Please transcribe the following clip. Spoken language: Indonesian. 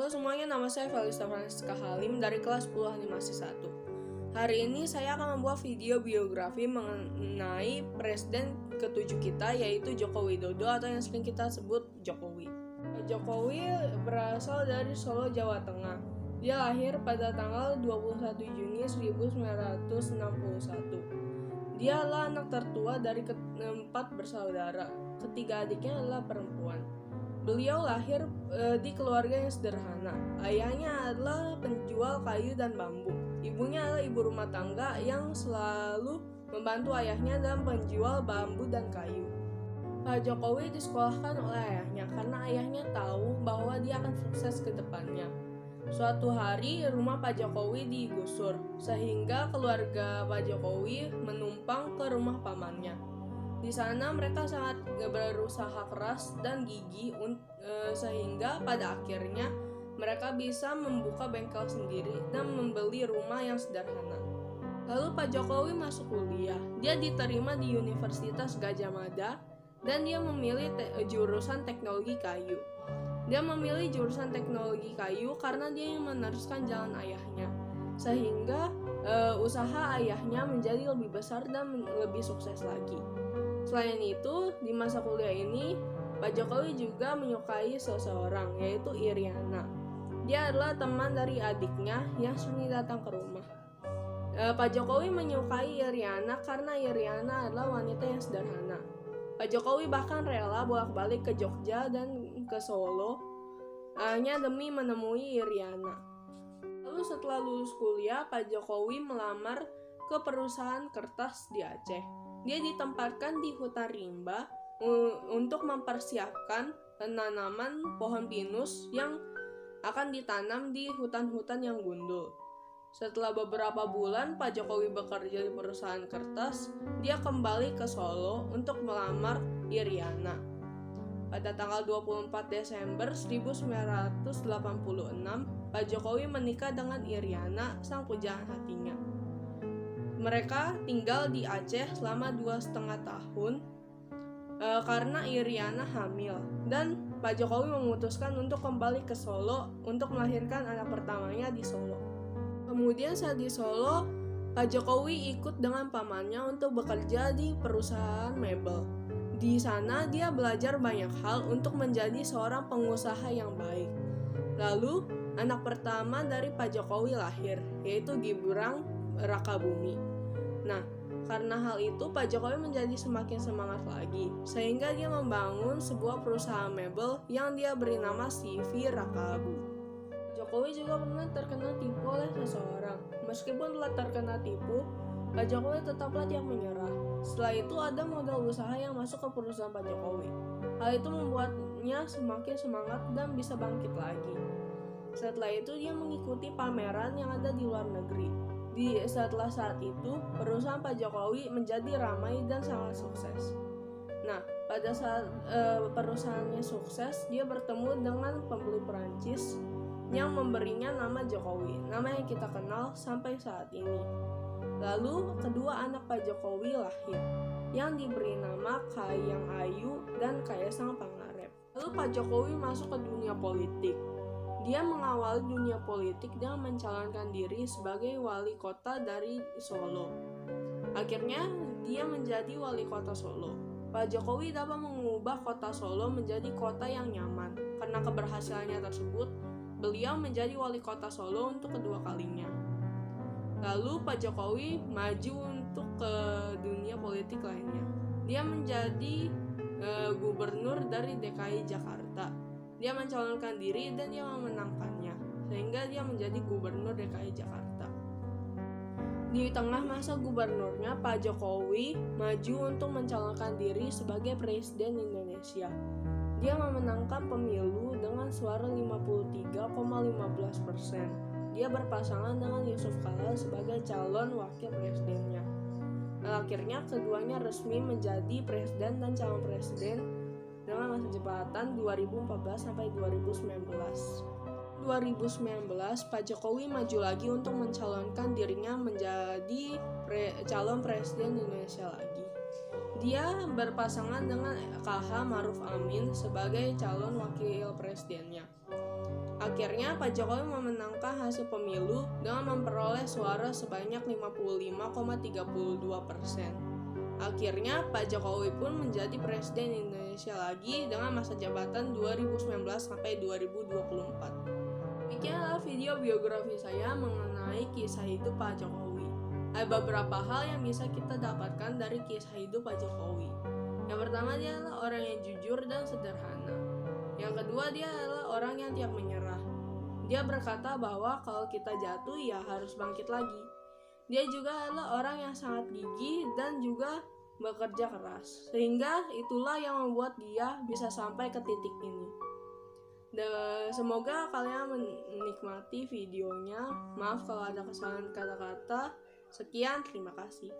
Halo semuanya, nama saya Felista Francisca Halim dari kelas 10 animasi 1. Hari ini saya akan membuat video biografi mengenai presiden ke-7 kita, yaitu Joko Widodo atau yang sering kita sebut Jokowi. Jokowi berasal dari Solo, Jawa Tengah. Dia lahir pada tanggal 21 Juni 1961. Dia adalah anak tertua dari keempat bersaudara. Ketiga adiknya adalah perempuan. Beliau lahir di keluarga yang sederhana. Ayahnya adalah penjual kayu dan bambu. Ibunya adalah ibu rumah tangga yang selalu membantu ayahnya dalam penjual bambu dan kayu. Pak Jokowi disekolahkan oleh ayahnya karena ayahnya tahu bahwa dia akan sukses ke depannya. Suatu hari rumah Pak Jokowi digusur, sehingga keluarga Pak Jokowi menumpang ke rumah pamannya. Di sana mereka sangat berusaha keras dan gigih sehingga pada akhirnya mereka bisa membuka bengkel sendiri dan membeli rumah yang sederhana. Lalu Pak Jokowi masuk kuliah. Dia diterima di Universitas Gadjah Mada dan dia memilih jurusan teknologi kayu. Dia memilih jurusan teknologi kayu karena dia ingin meneruskan jalan ayahnya, sehingga usaha ayahnya menjadi lebih besar dan lebih sukses lagi. Selain itu, di masa kuliah ini, Pak Jokowi juga menyukai seseorang, yaitu Iriana. Dia adalah teman dari adiknya yang sering datang ke rumah. Pak Jokowi menyukai Iriana karena Iriana adalah wanita yang sederhana. Pak Jokowi bahkan rela bolak-balik ke Jogja dan ke Solo hanya demi menemui Iriana. Lalu setelah lulus kuliah, Pak Jokowi melamar ke perusahaan kertas di Aceh. Dia ditempatkan di hutan rimba untuk mempersiapkan penanaman pohon pinus yang akan ditanam di hutan-hutan yang gundul. Setelah beberapa bulan Pak Jokowi bekerja di perusahaan kertas, dia kembali ke Solo untuk melamar Iriana. Pada tanggal 24 Desember 1986, Pak Jokowi menikah dengan Iriana, sang pujaan hatinya. Mereka tinggal di Aceh selama 2,5 tahun karena Iriana hamil, dan Pak Jokowi memutuskan untuk kembali ke Solo untuk melahirkan anak pertamanya di Solo. Kemudian saat di Solo, Pak Jokowi ikut dengan pamannya untuk bekerja di perusahaan mebel. Di sana dia belajar banyak hal untuk menjadi seorang pengusaha yang baik. Lalu anak pertama dari Pak Jokowi lahir, yaitu Gibran Rakabumi. Nah, karena hal itu Pak Jokowi menjadi semakin semangat lagi, sehingga dia membangun sebuah perusahaan mebel yang dia beri nama CV Rakabu. Jokowi juga pernah terkena tipu oleh seseorang. Meskipun telah terkena tipu, Pak Jokowi tetaplah tidak menyerah. Setelah itu ada modal usaha yang masuk ke perusahaan Pak Jokowi. Hal itu membuatnya semakin semangat dan bisa bangkit lagi. Setelah itu dia mengikuti pameran yang ada di luar negeri. Setelah saat itu, perusahaan Pak Jokowi menjadi ramai dan sangat sukses. Nah, pada saat perusahaannya sukses, dia bertemu dengan pembeli Perancis yang memberinya nama Jokowi, nama yang kita kenal sampai saat ini. Lalu, kedua anak Pak Jokowi lahir, yang diberi nama Kahiyang Ayu dan Kaisang Pangarep. Lalu Pak Jokowi masuk ke dunia politik. Dia mengawali dunia politik dengan mencalonkan diri sebagai wali kota dari Solo. Akhirnya, dia menjadi wali kota Solo. Pak Jokowi dapat mengubah kota Solo menjadi kota yang nyaman. Karena keberhasilannya tersebut, beliau menjadi wali kota Solo untuk kedua kalinya. Lalu Pak Jokowi maju untuk ke dunia politik lainnya. Dia menjadi gubernur dari DKI Jakarta. Dia mencalonkan diri dan dia memenangkannya, sehingga dia menjadi gubernur DKI Jakarta. Di tengah masa gubernurnya, Pak Jokowi maju untuk mencalonkan diri sebagai presiden Indonesia. Dia memenangkan pemilu dengan suara 53,15%. Dia berpasangan dengan Yusuf Kala sebagai calon wakil presidennya. Akhirnya keduanya resmi menjadi presiden dan calon presiden dengan masa jabatan 2014 sampai 2019. 2019, Pak Jokowi maju lagi untuk mencalonkan dirinya menjadi calon presiden Indonesia lagi. Dia berpasangan dengan KH Maruf Amin sebagai calon wakil presidennya. Akhirnya Pak Jokowi memenangkan hasil pemilu dengan memperoleh suara sebanyak 55,32%. Akhirnya Pak Jokowi pun menjadi Presiden Indonesia lagi dengan masa jabatan 2019 sampai 2024. Demikianlah video biografi saya mengenai kisah hidup Pak Jokowi. Ada beberapa hal yang bisa kita dapatkan dari kisah hidup Pak Jokowi. Yang pertama, dia adalah orang yang jujur dan sederhana. Yang kedua, dia adalah orang yang tiap menyerah. Dia berkata bahwa kalau kita jatuh ya harus bangkit lagi. Dia juga adalah orang yang sangat gigih dan juga bekerja keras. Sehingga itulah yang membuat dia bisa sampai ke titik ini. Dan semoga kalian menikmati videonya. Maaf kalau ada kesalahan kata-kata. Sekian, terima kasih.